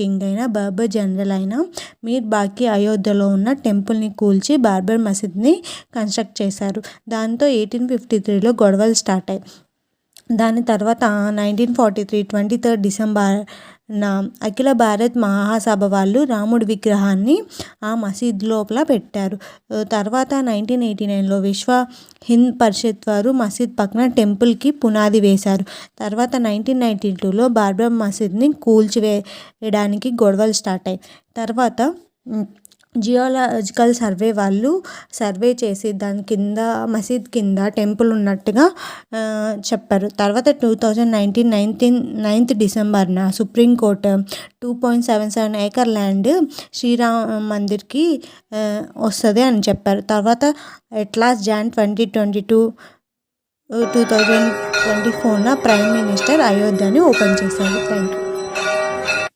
King అయిన Babur general అయిన మీర్ బాకి అయోధ్యలో ఉన్న టెంపుల్ని కూల్చి బాబర్ మసీద్ని కన్స్ట్రక్ట్ చేశారు. దాంతో 1853లో గొడవలు స్టార్ట్ అయ్యాయి. దాని తర్వాత 1943 23 డిసెంబర్న అఖిల భారత్ మహాసభ వాళ్ళు రాముడి విగ్రహాన్ని ఆ మసీద్ లోపల పెట్టారు. తర్వాత 1989లో విశ్వ హింద్ పరిషత్ వారు మసీద్ పక్కన టెంపుల్కి పునాది వేశారు. తర్వాత 1992లో బాబర్ మసీద్ని కూల్చివేయడానికి గొడవలు స్టార్ట్ అయ్యాయి. తర్వాత జియోలాజికల్ సర్వే వాళ్ళు సర్వే చేసి దాని కింద మసీద్ కింద టెంపుల్ ఉన్నట్టుగా చెప్పారు. తర్వాత 2019 9th డిసెంబర్న సుప్రీంకోర్టు 2.77 acre ల్యాండ్ శ్రీరామ మందిర్కి వస్తుంది అని చెప్పారు. తర్వాత Jan 2024న ప్రైమ్ మినిస్టర్ అయోధ్యని ఓపెన్ చేశారు. Thank you.